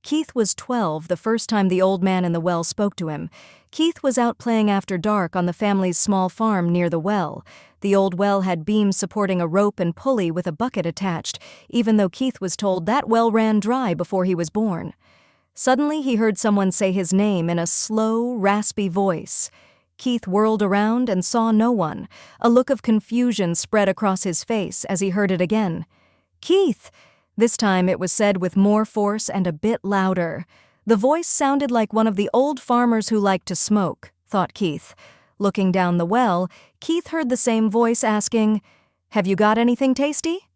Keith was 12 the first time the old man in the well spoke to him. Keith was out playing after dark on the family's small farm near the well. The old well had beams supporting a rope and pulley with a bucket attached, even though Keith was told that well ran dry before he was born. Suddenly he heard someone say his name in a slow, raspy voice. Keith whirled around and saw no one. A look of confusion spread across his face as he heard it again. "Keith!" This time it was said with more force and a bit louder. The voice sounded like one of the old farmers who liked to smoke, thought Keith. Looking down the well, Keith heard the same voice asking, "Have you got anything tasty?"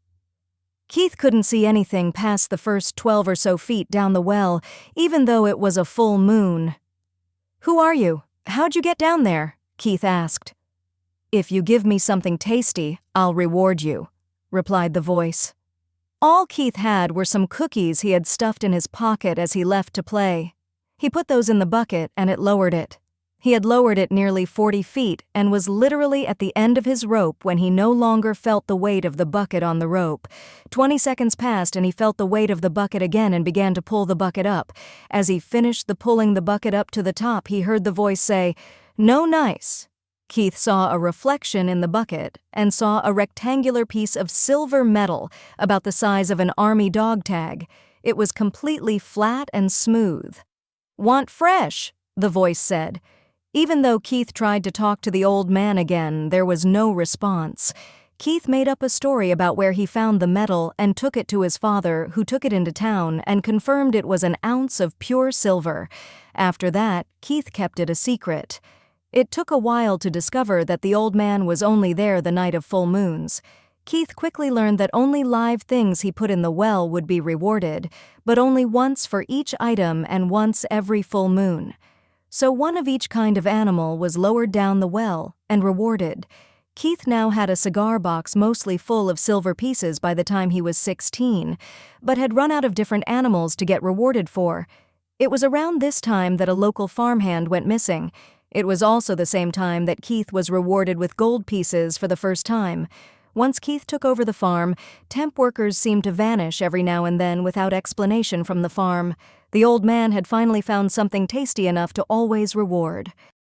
Keith couldn't see anything past the first 12 or so feet down the well, even though it was a full moon. "Who are you? How'd you get down there?" Keith asked. "If you give me something tasty, I'll reward you," replied the voice. All Keith had were some cookies he had stuffed in his pocket as he left to play. He put those in the bucket and it lowered it. He had lowered it nearly 40 feet and was literally at the end of his rope when he no longer felt the weight of the bucket on the rope. 20 seconds passed and he felt the weight of the bucket again and began to pull the bucket up. As he finished pulling the bucket up to the top, he heard the voice say, "No nice." Keith saw a reflection in the bucket and saw a rectangular piece of silver metal about the size of an army dog tag. It was completely flat and smooth. "Want fresh?" the voice said. Even though Keith tried to talk to the old man again, there was no response. Keith made up a story about where he found the metal and took it to his father, who took it into town and confirmed it was an ounce of pure silver. After that, Keith kept it a secret. It took a while to discover that the old man was only there the night of full moons. Keith quickly learned that only live things he put in the well would be rewarded, but only once for each item and once every full moon. So one of each kind of animal was lowered down the well and rewarded. Keith now had a cigar box mostly full of silver pieces by the time he was 16, but had run out of different animals to get rewarded for. It was around this time that a local farmhand went missing. It was also the same time that Keith was rewarded with gold pieces for the first time. Once Keith took over the farm, temp workers seemed to vanish every now and then without explanation from the farm. The old man had finally found something tasty enough to always reward.